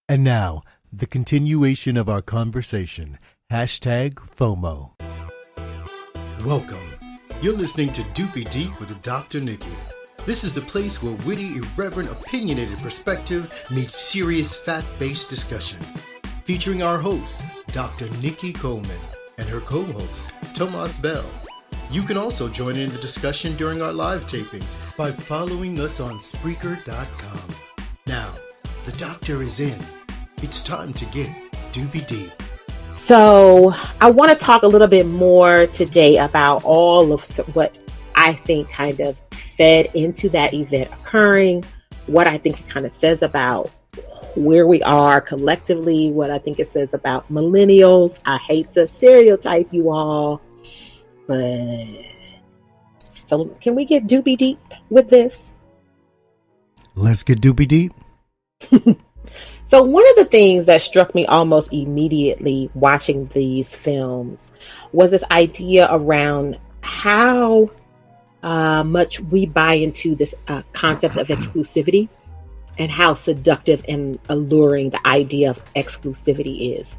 And now, the continuation of our conversation. Hashtag FOMO. Welcome. You're listening to Dupee Deep with Dr. Nikki. This is the place where witty, irreverent, opinionated perspective meets serious, fact-based discussion. Featuring our host, Dr. Nikki Coleman, and her co-host, Tomas Bell. You can also join in the discussion during our live tapings by following us on Spreaker.com. Now, the doctor is in. It's time to get Dupee Deep. So I want to talk a little bit more today about all of what I think kind of fed into that event occurring, what I think it kind of says about where we are collectively, what I think it says about millennials. I hate to stereotype you all, but so can we get Dupee Deep with this? Let's get Dupee Deep. So one of the things that struck me almost immediately watching these films was this idea around how much we buy into this concept of exclusivity and how seductive and alluring the idea of exclusivity is.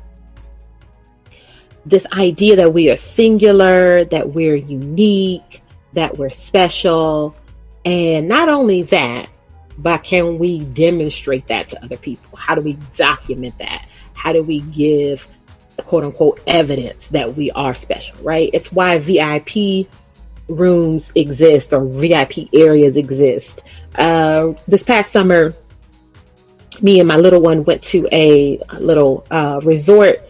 This idea that we are singular, that we're unique, that we're special, and not only that, but can we demonstrate that to other people? How do we document that? How do we give, quote unquote, evidence that we are special, right? It's why VIP rooms exist or VIP areas exist. This past summer, me and my little one went to a little resort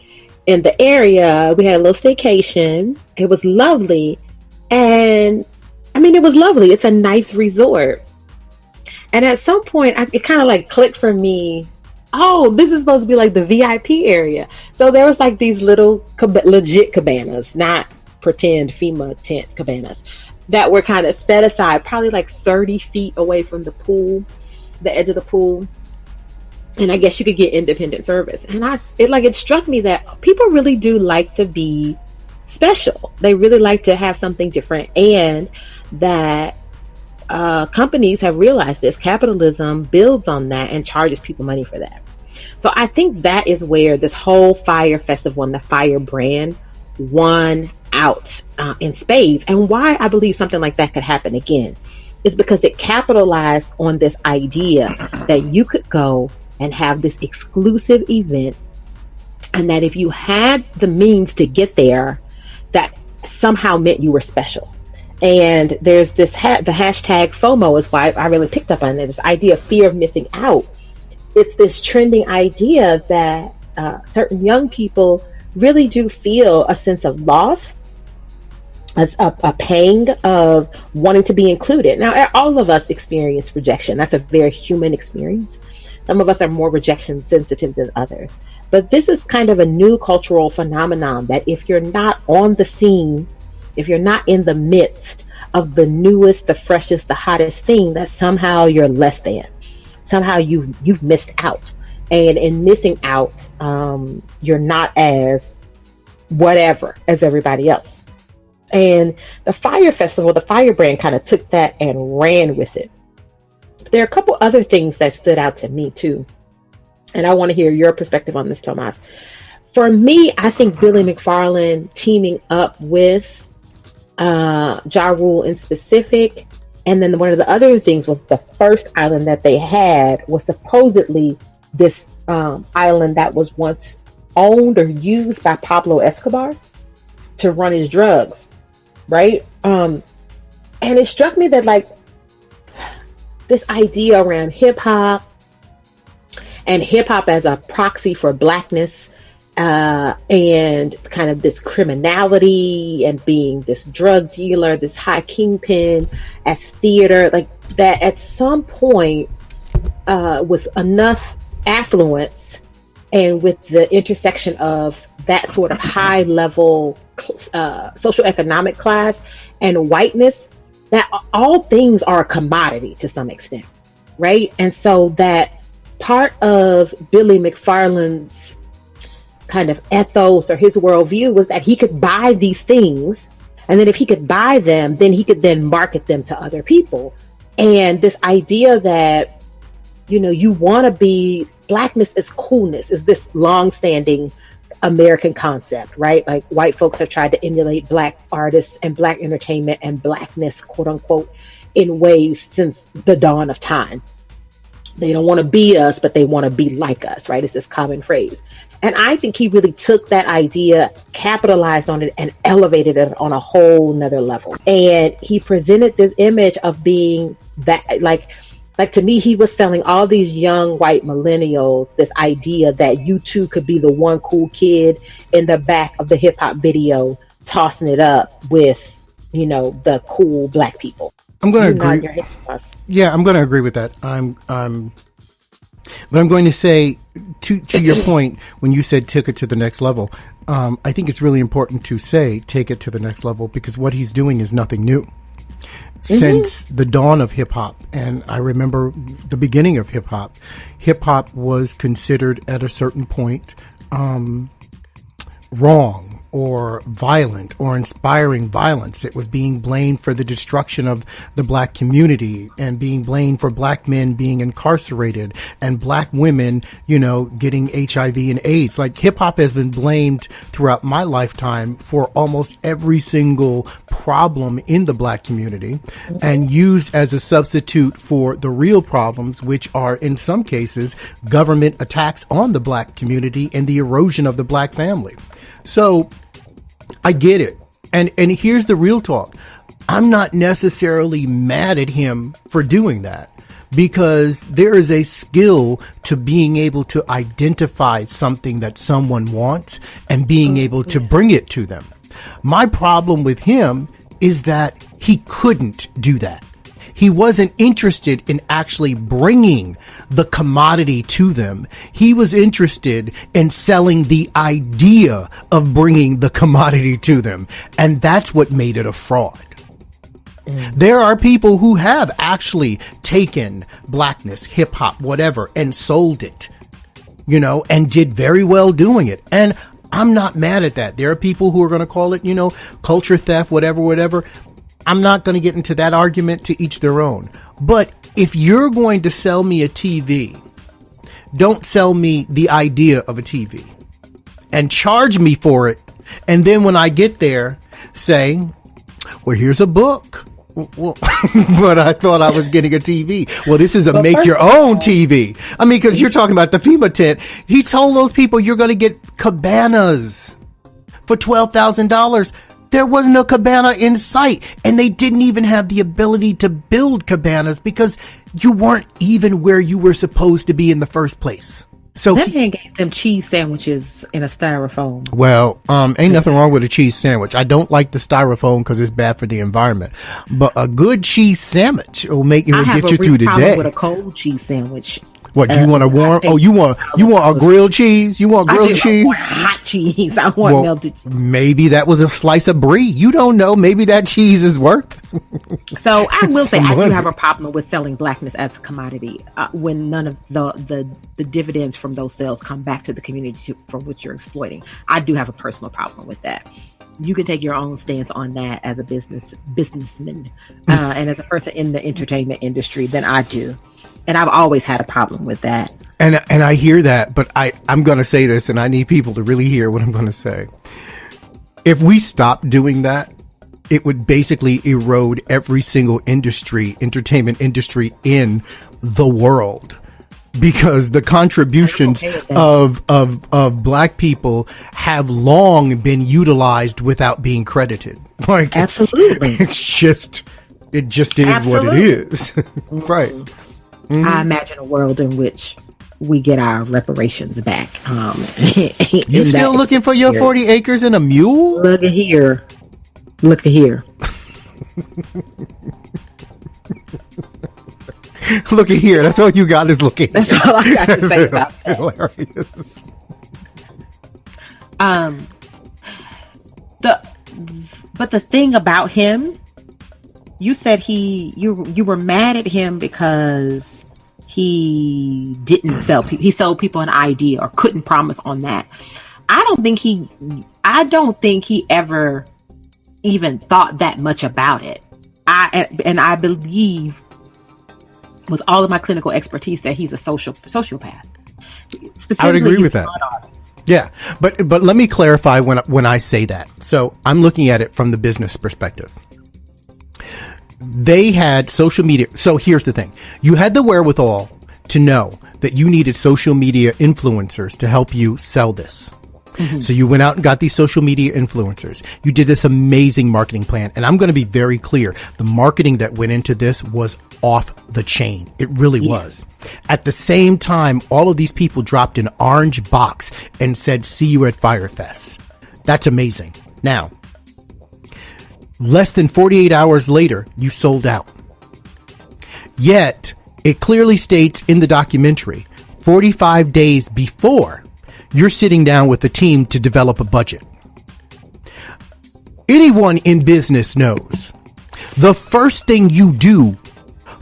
in the area. We had a little staycation. It was lovely. And I mean, it was lovely. It's a nice resort. And at some point, it kind of like clicked for me, oh, this is supposed to be like the VIP area. So there was like these little legit cabanas, not pretend FEMA tent cabanas, that were kind of set aside, probably like 30 feet away from the pool, the edge of the pool. And I guess you could get independent service. And it struck me that people really do like to be special. They really like to have something different. And that companies have realized this. Capitalism builds on that and charges people money for that. So I think that is where this whole Fyre Festival and the Fyre brand won out in spades. And why I believe something like that could happen again is because it capitalized on this idea that you could go and have this exclusive event, and that if you had the means to get there, that somehow meant you were special. And there's this the hashtag FOMO is why I really picked up on it, this idea of fear of missing out. It's this trending idea that certain young people really do feel a sense of loss, a pang of wanting to be included. Now, all of us experience rejection. That's a very human experience. Some of us are more rejection sensitive than others. But this is kind of a new cultural phenomenon that if you're not on the scene, if you're not in the midst of the newest, the freshest, the hottest thing, that somehow you're less than. Somehow you've missed out. And in missing out, you're not as whatever as everybody else. And the Fyre Festival, the Fyre brand kind of took that and ran with it. There are a couple other things that stood out to me too. And I want to hear your perspective on this, Tomas. For me, I think Billy McFarland teaming up with Ja Rule in specific. And then one of the other things was the first island that they had was supposedly this island that was once owned or used by Pablo Escobar to run his drugs, right? And it struck me that like this idea around hip hop and hip hop as a proxy for blackness, and kind of this criminality and being this drug dealer, this high kingpin as theater, like that at some point, with enough affluence and with the intersection of that sort of high level social economic class and whiteness, that all things are a commodity to some extent, right? And so that part of Billy McFarland's kind of ethos or his worldview was that he could buy these things, and then if he could buy them, then he could then market them to other people. And this idea that, you know, you want to be blackness is coolness, is this long-standing American concept, right? Like white folks have tried to emulate black artists and black entertainment and blackness, quote unquote, in ways since the dawn of time. They don't want to be us, but they want to be like us, right? It's this common phrase. And I think he really took that idea, capitalized on it, and elevated it on a whole nother level. And he presented this image of being that, like to me, he was selling all these young white millennials this idea that you too could be the one cool kid in the back of the hip hop video, tossing it up with, the cool black people. I'm going to agree. Yeah, I'm going to agree with that. But I'm going to say to your point when you said took it to the next level. I think it's really important to say take it to the next level because what he's doing is nothing new. Since the dawn of hip hop, and I remember the beginning of hip hop was considered at a certain point wrong or violent or inspiring violence. It was being blamed for the destruction of the black community and being blamed for black men being incarcerated and black women, getting HIV and AIDS. Like hip hop has been blamed throughout my lifetime for almost every single problem in the black community and used as a substitute for the real problems, which are in some cases government attacks on the black community and the erosion of the black family. So I get it. And here's the real talk. I'm not necessarily mad at him for doing that because there is a skill to being able to identify something that someone wants and being able to bring it to them. My problem with him is that he couldn't do that. He wasn't interested in actually bringing the commodity to them. He was interested in selling the idea of bringing the commodity to them. And that's what made it a fraud. There are people who have actually taken blackness, hip hop, whatever, and sold it, and did very well doing it. And I'm not mad at that. There are people who are going to call it, culture theft, whatever. I'm not going to get into that argument, to each their own. But if you're going to sell me a TV, don't sell me the idea of a TV and charge me for it. And then when I get there, say, well, here's a book. Well, but I thought I was getting a TV. Well, this is a make your own TV. I mean, because you're talking about the FEMA tent. He told those people you're going to get cabanas for $12,000. There was no cabana in sight, and they didn't even have the ability to build cabanas because you weren't even where you were supposed to be in the first place. So that man gave them cheese sandwiches in a styrofoam. Well, ain't nothing wrong with a cheese sandwich. I don't like the styrofoam because it's bad for the environment. But a good cheese sandwich will get you through the day. With a cold cheese sandwich. What, you want a warm? Oh, you want a grilled cheese? You want grilled cheese? I want hot cheese. I want melted cheese. Maybe that was a slice of brie. You don't know. Maybe that cheese is worth. So I will say I do have a problem with selling blackness as a commodity when none of the dividends from those sales come back to the community from which you're exploiting. I do have a personal problem with that. You can take your own stance on that as a businessman and as a person in the entertainment industry than I do. And I've always had a problem with that. And I hear that, but I'm going to say this, and I need people to really hear what I'm going to say. If we stop doing that, it would basically erode every single entertainment industry in the world. Because the contributions of black people have long been utilized without being credited. Like, absolutely. It just is absolutely what it is. Right. Mm-hmm. I imagine a world in which we get our reparations back. You still looking for your 40 acres and a mule? Look at here. Look at here. Look at here. That's all you got is looking. That's all I got to say about that. Hilarious. But the thing about him, you said you were mad at him because he didn't sell people. He sold people an idea or couldn't promise on that. I don't think he ever even thought that much about it. I believe with all of my clinical expertise that he's a sociopath. Specifically, I would agree with that. Yeah, but let me clarify when I say that. So I'm looking at it from the business perspective. They had social media. So here's the thing. You had the wherewithal to know that you needed social media influencers to help you sell this. Mm-hmm. So you went out and got these social media influencers. You did this amazing marketing plan. And I'm going to be very clear. The marketing that went into this was off the chain. It really was. At the same time, all of these people dropped an orange box and said, see you at Fyre Fest. That's amazing. Now, less than 48 hours later, you sold out. Yet, it clearly states in the documentary, 45 days before, you're sitting down with the team to develop a budget. Anyone in business knows the first thing you do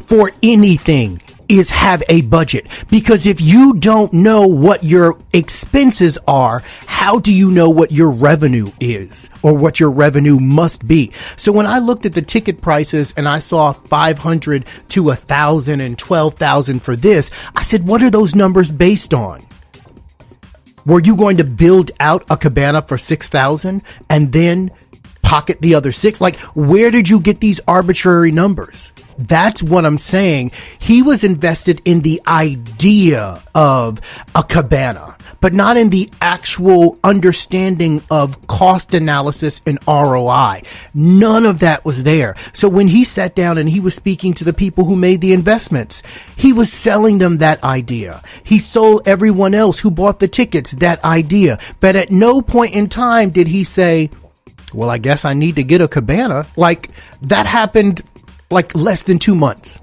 for anything is have a budget, because if you don't know what your expenses are, how do you know what your revenue is or what your revenue must be? So when I looked at the ticket prices and I saw 500 to 1,000 and 12,000 for this, I said, what are those numbers based on? Were you going to build out a cabana for 6,000 and then pocket the other 6? Like, where did you get these arbitrary numbers? That's what I'm saying. He was invested in the idea of a cabana, but not in the actual understanding of cost analysis and ROI. None of that was there. So when he sat down and he was speaking to the people who made the investments, he was selling them that idea. He sold everyone else who bought the tickets that idea. But at no point in time did he say, well, I guess I need to get a cabana. Like, that happened like less than 2 months.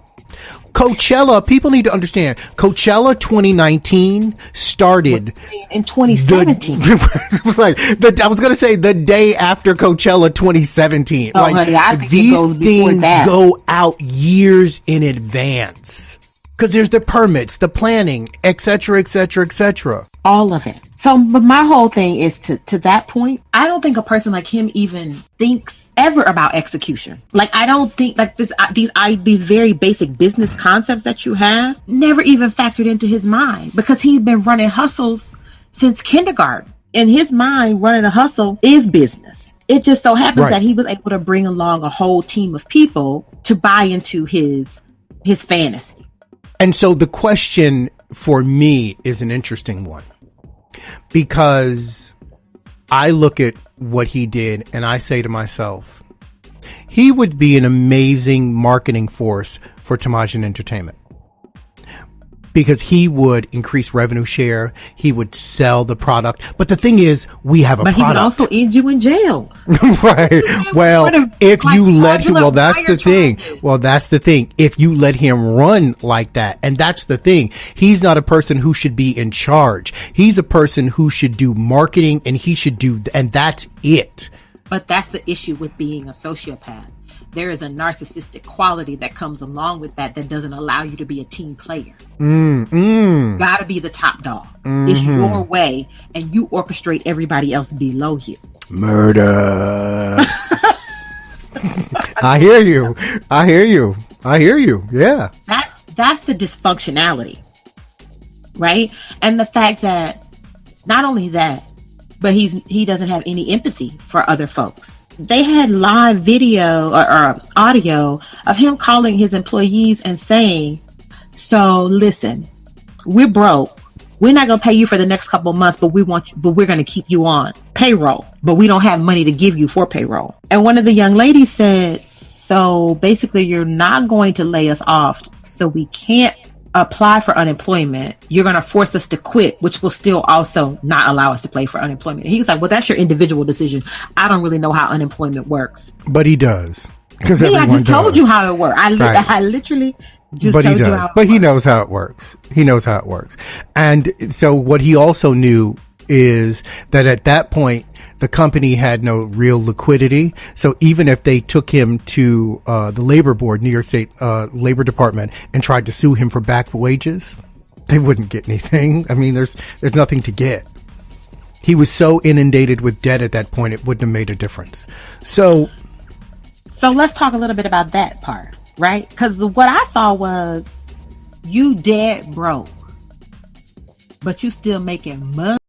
Coachella, people need to understand, Coachella 2019 started in 2017. It was like I was going to say the day after Coachella 2017. Oh, like, honey, I think these it goes things that. go out years in advance because there's the permits, the planning, etc., etc., etc. All of it. So, but my whole thing is to that point, I don't think a person like him even thinks ever about execution. Like, I don't think like these very basic business concepts that you have never even factored into his mind, because he's been running hustles since kindergarten. In his mind, running a hustle is business. It just so happens that he was able to bring along a whole team of people to buy into his fantasy. And so the question for me is an interesting one, because I look at what he did and I say to myself, he would be an amazing marketing force for Tomas Entertainment, because he would increase revenue share. He would sell the product. But the thing is, we have a product. But he would also end you in jail. Right. Well, if you let him, well, that's the thing. Well, that's the thing. If you let him run like that, and that's the thing. He's not a person who should be in charge. He's a person who should do marketing, and he should do, and that's it. But that's the issue with being a sociopath. There is a narcissistic quality that comes along with that doesn't allow you to be a team player. Gotta be the top dog. It's your way, and you orchestrate everybody else below you. Murder. I hear you. Yeah. That's the dysfunctionality, right? And the fact that not only that, but he doesn't have any empathy for other folks. They had live video or audio of him calling his employees and saying, so listen, we're broke. We're not going to pay you for the next couple of months, but we're going to keep you on payroll, but we don't have money to give you for payroll. And one of the young ladies said, so basically you're not going to lay us off, so we can't apply for unemployment. You're going to force us to quit, which will still also not allow us to play for unemployment. And he was like, well, that's your individual decision. I don't really know how unemployment works. But he does. Because I just told you how it works. I literally just told you how it works. But he knows how it works. He knows how it works. And so what he also knew is that at that point, the company had no real liquidity. So even if they took him to the labor board, New York State Labor Department, and tried to sue him for back wages, they wouldn't get anything. I mean, there's nothing to get. He was so inundated with debt at that point, it wouldn't have made a difference. So let's talk a little bit about that part, right? Because what I saw was you dead broke. but you still making money.